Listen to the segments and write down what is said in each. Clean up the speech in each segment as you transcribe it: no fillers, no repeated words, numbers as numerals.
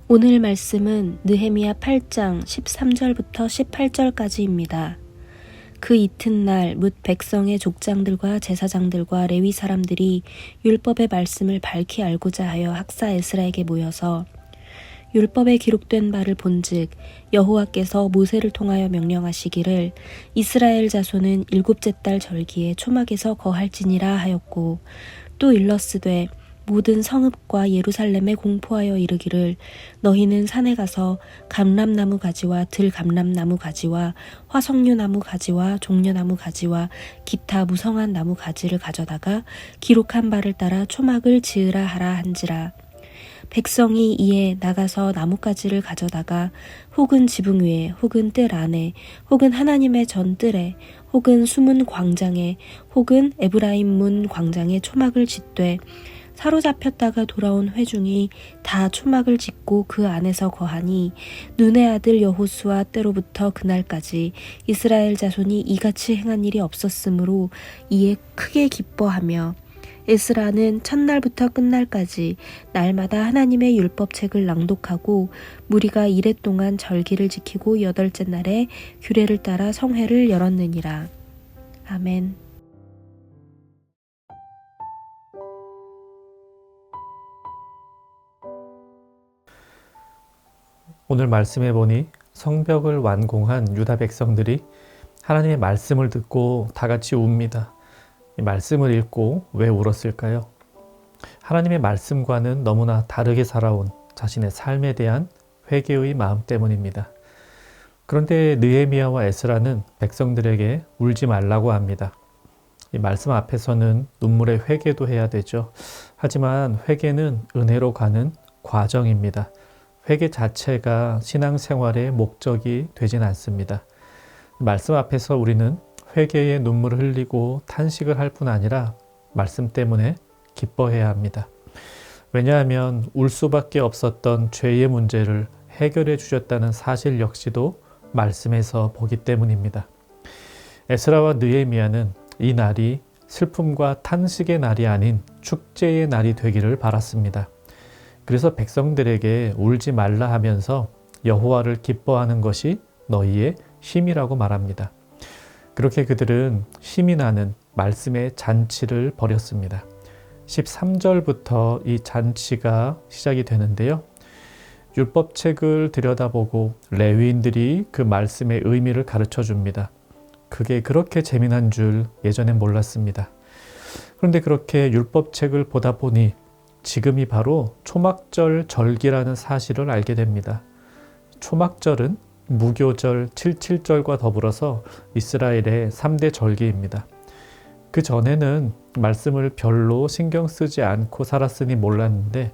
오늘 말씀은 느헤미야 8장 13절부터 18절까지입니다. 그 이튿날 뭇 백성의 족장들과 제사장들과 레위 사람들이 율법의 말씀을 밝히 알고자 하여 학사 에스라에게 모여서 율법에 기록된 바를 본즉 여호와께서 모세를 통하여 명령하시기를 이스라엘 자손은 일곱째 달 절기에 초막에서 거할지니라 하였고, 또 일러스되 모든 성읍과 예루살렘에 공포하여 이르기를 너희는 산에 가서 감람나무 가지와 들감람나무 가지와 화석류나무 가지와 종려나무 가지와 기타 무성한 나무 가지를 가져다가 기록한 바를 따라 초막을 지으라 하라 한지라. 백성이 이에 나가서 나뭇가지를 가져다가 혹은 지붕 위에 혹은 뜰 안에 혹은 하나님의 전 뜰에 혹은 수문 광장에 혹은 에브라임 문 광장에 초막을 짓되, 사로잡혔다가 돌아온 회중이 다 초막을 짓고 그 안에서 거하니 눈의 아들 여호수아 때로부터 그날까지 이스라엘 자손이 이같이 행한 일이 없었으므로 이에 크게 기뻐하며, 에스라는 첫날부터 끝날까지 날마다 하나님의 율법책을 낭독하고 무리가 이레 동안 절기를 지키고 여덟째 날에 규례를 따라 성회를 열었느니라. 아멘. 오늘 말씀해 보니 성벽을 완공한 유다 백성들이 하나님의 말씀을 듣고 다 같이 웁니다. 이 말씀을 읽고 왜 울었을까요? 하나님의 말씀과는 너무나 다르게 살아온 자신의 삶에 대한 회개의 마음 때문입니다. 그런데 느헤미야와 에스라는 백성들에게 울지 말라고 합니다. 이 말씀 앞에서는 눈물의 회개도 해야 되죠. 하지만 회개는 은혜로 가는 과정입니다. 회개 자체가 신앙생활의 목적이 되진 않습니다. 말씀 앞에서 우리는 회개의 눈물을 흘리고 탄식을 할 뿐 아니라 말씀 때문에 기뻐해야 합니다. 왜냐하면 울 수밖에 없었던 죄의 문제를 해결해 주셨다는 사실 역시도 말씀에서 보기 때문입니다. 에스라와 느헤미야는 이 날이 슬픔과 탄식의 날이 아닌 축제의 날이 되기를 바랐습니다. 그래서 백성들에게 울지 말라 하면서 여호와를 기뻐하는 것이 너희의 힘이라고 말합니다. 그렇게 그들은 힘이 나는 말씀의 잔치를 벌였습니다. 13절부터 이 잔치가 시작이 되는데요. 율법책을 들여다보고 레위인들이 그 말씀의 의미를 가르쳐 줍니다. 그게 그렇게 재미난 줄 예전엔 몰랐습니다. 그런데 그렇게 율법책을 보다 보니 지금이 바로 초막절 절기라는 사실을 알게 됩니다. 초막절은 무교절 77절과 더불어서 이스라엘의 3대 절기입니다. 그 전에는 말씀을 별로 신경 쓰지 않고 살았으니 몰랐는데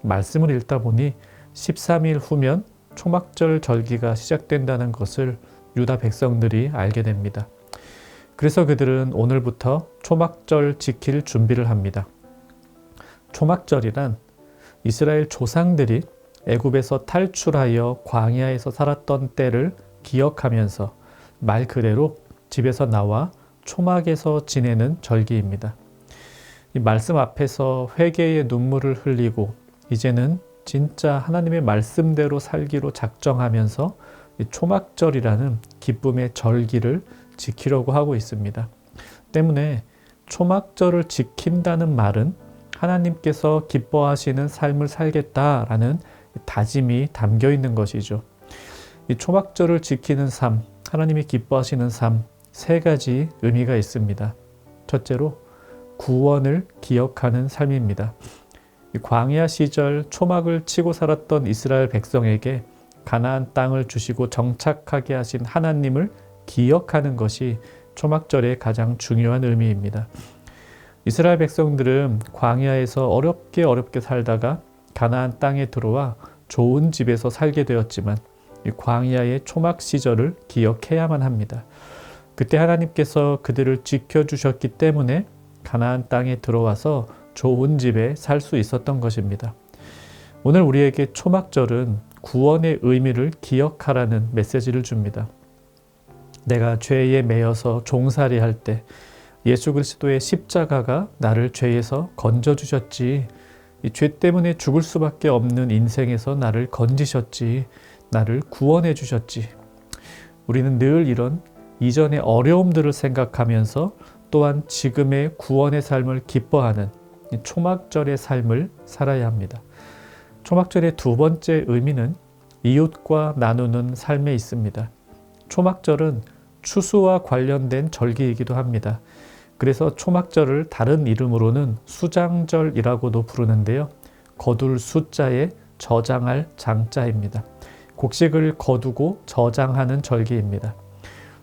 말씀을 읽다 보니 13일 후면 초막절 절기가 시작된다는 것을 유다 백성들이 알게 됩니다. 그래서 그들은 오늘부터 초막절 지킬 준비를 합니다. 초막절이란 이스라엘 조상들이 애굽에서 탈출하여 광야에서 살았던 때를 기억하면서 말 그대로 집에서 나와 초막에서 지내는 절기입니다. 이 말씀 앞에서 회개의 눈물을 흘리고 이제는 진짜 하나님의 말씀대로 살기로 작정하면서 이 초막절이라는 기쁨의 절기를 지키려고 하고 있습니다. 때문에 초막절을 지킨다는 말은 하나님께서 기뻐하시는 삶을 살겠다라는 다짐이 담겨 있는 것이죠. 이 초막절을 지키는 삶, 하나님이 기뻐하시는 삶, 세 가지 의미가 있습니다. 첫째로 구원을 기억하는 삶입니다. 이 광야 시절 초막을 치고 살았던 이스라엘 백성에게 가나안 땅을 주시고 정착하게 하신 하나님을 기억하는 것이 초막절의 가장 중요한 의미입니다. 이스라엘 백성들은 광야에서 어렵게 살다가 가나안 땅에 들어와 좋은 집에서 살게 되었지만 이 광야의 초막 시절을 기억해야만 합니다. 그때 하나님께서 그들을 지켜주셨기 때문에 가나안 땅에 들어와서 좋은 집에 살 수 있었던 것입니다. 오늘 우리에게 초막절은 구원의 의미를 기억하라는 메시지를 줍니다. 내가 죄에 매여서 종살이 할 때 예수 그리스도의 십자가가 나를 죄에서 건져주셨지. 이 죄 때문에 죽을 수밖에 없는 인생에서 나를 건지셨지, 나를 구원해 주셨지. 우리는 늘 이런 이전의 어려움들을 생각하면서 또한 지금의 구원의 삶을 기뻐하는 이 초막절의 삶을 살아야 합니다. 초막절의 두 번째 의미는 이웃과 나누는 삶에 있습니다. 초막절은 추수와 관련된 절기이기도 합니다. 그래서 초막절을 다른 이름으로는 수장절이라고도 부르는데요. 거둘 숫자에 저장할 장자입니다. 곡식을 거두고 저장하는 절기입니다.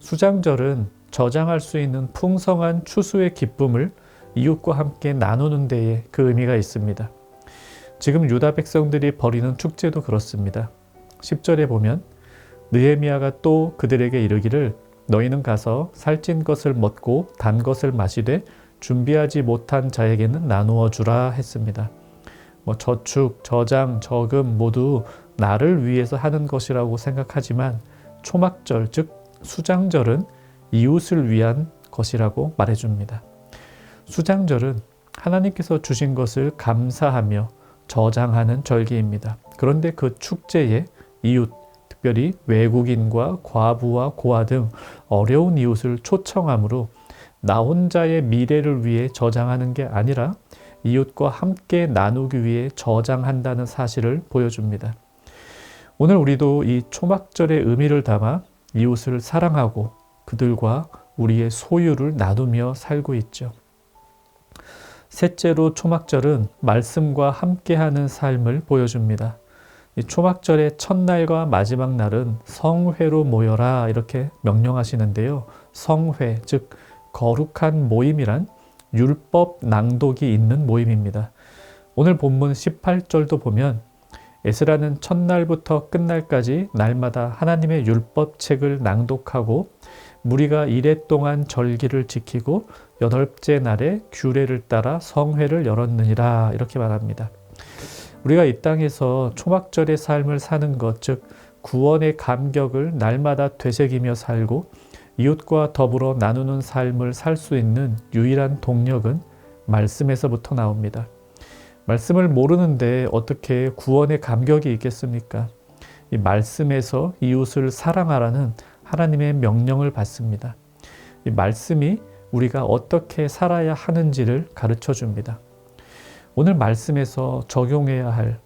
수장절은 저장할 수 있는 풍성한 추수의 기쁨을 이웃과 함께 나누는 데에 그 의미가 있습니다. 지금 유다 백성들이 벌이는 축제도 그렇습니다. 10절에 보면 느헤미야가 또 그들에게 이르기를 너희는 가서 살찐 것을 먹고 단 것을 마시되 준비하지 못한 자에게는 나누어 주라 했습니다. 저축, 저장, 저금 모두 나를 위해서 하는 것이라고 생각하지만 초막절, 즉 수장절은 이웃을 위한 것이라고 말해줍니다. 수장절은 하나님께서 주신 것을 감사하며 저장하는 절기입니다. 그런데 그 축제에 이웃, 특별히 외국인과 과부와 고아 등 어려운 이웃을 초청하므로 나 혼자의 미래를 위해 저장하는 게 아니라 이웃과 함께 나누기 위해 저장한다는 사실을 보여줍니다. 오늘 우리도 이 초막절의 의미를 담아 이웃을 사랑하고 그들과 우리의 소유를 나누며 살고 있죠. 셋째로 초막절은 말씀과 함께하는 삶을 보여줍니다. 이 초막절의 첫날과 마지막 날은 성회로 모여라 이렇게 명령하시는데요. 성회, 즉 거룩한 모임이란 율법 낭독이 있는 모임입니다. 오늘 본문 18절도 보면 에스라는 첫날부터 끝날까지 날마다 하나님의 율법책을 낭독하고 무리가 이레 동안 절기를 지키고 여덟째 날에 규례를 따라 성회를 열었느니라 이렇게 말합니다. 우리가 이 땅에서 초막절의 삶을 사는 것, 즉 구원의 감격을 날마다 되새기며 살고 이웃과 더불어 나누는 삶을 살 수 있는 유일한 동력은 말씀에서부터 나옵니다. 말씀을 모르는데 어떻게 구원의 감격이 있겠습니까? 이 말씀에서 이웃을 사랑하라는 하나님의 명령을 받습니다. 이 말씀이 우리가 어떻게 살아야 하는지를 가르쳐 줍니다. 오늘 말씀에서 적용해야 할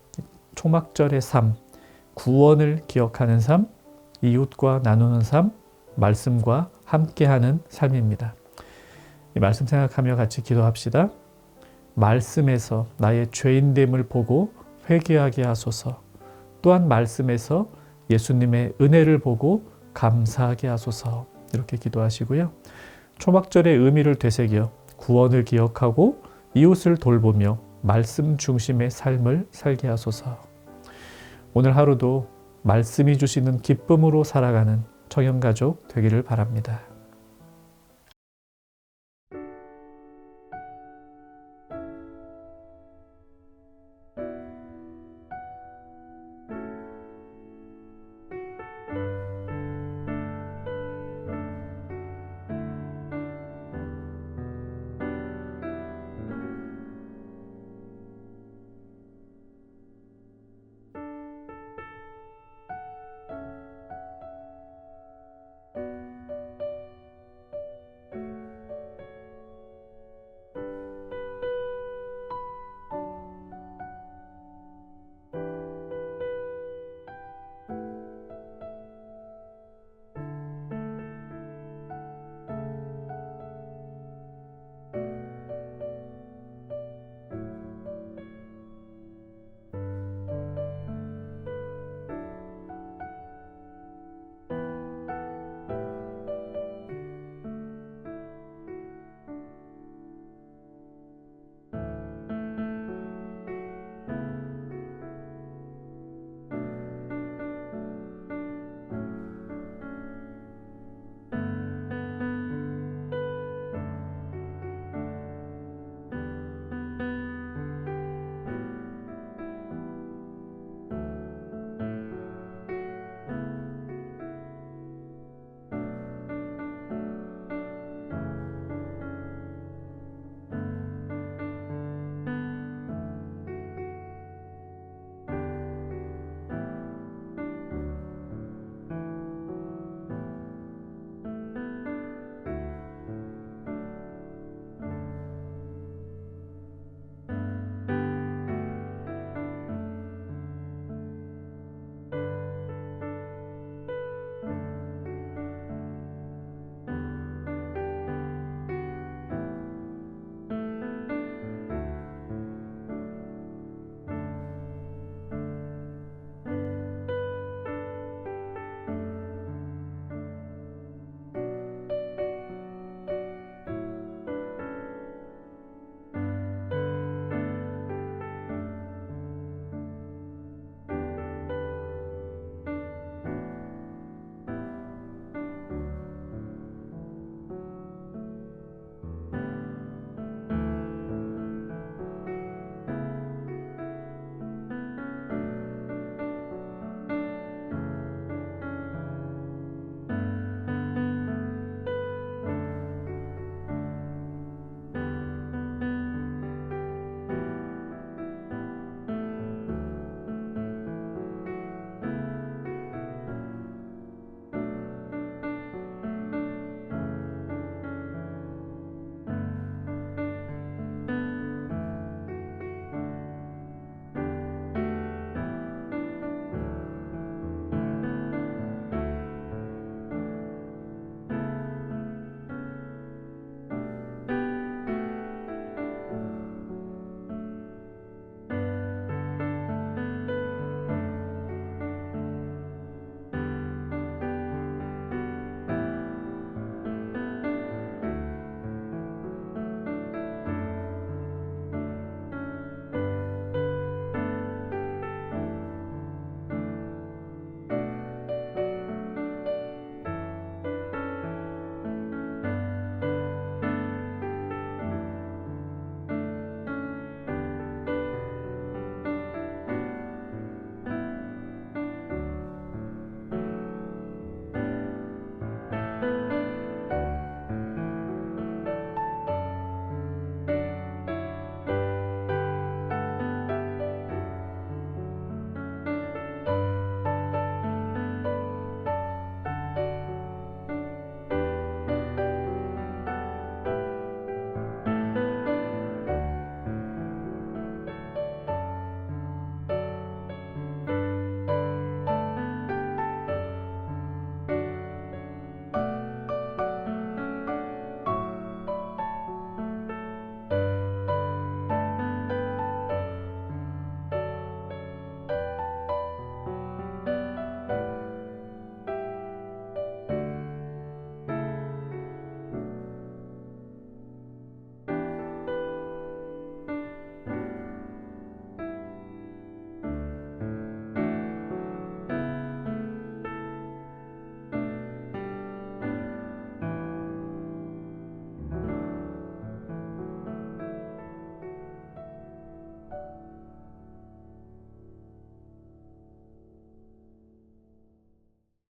초막절의 삶, 구원을 기억하는 삶, 이웃과 나누는 삶, 말씀과 함께하는 삶입니다. 이 말씀 생각하며 같이 기도합시다. 말씀에서 나의 죄인됨을 보고 회개하게 하소서. 또한 말씀에서 예수님의 은혜를 보고 감사하게 하소서. 이렇게 기도하시고요. 초막절의 의미를 되새겨 구원을 기억하고 이웃을 돌보며 말씀 중심의 삶을 살게 하소서. 오늘 하루도 말씀이 주시는 기쁨으로 살아가는 청년가족 되기를 바랍니다.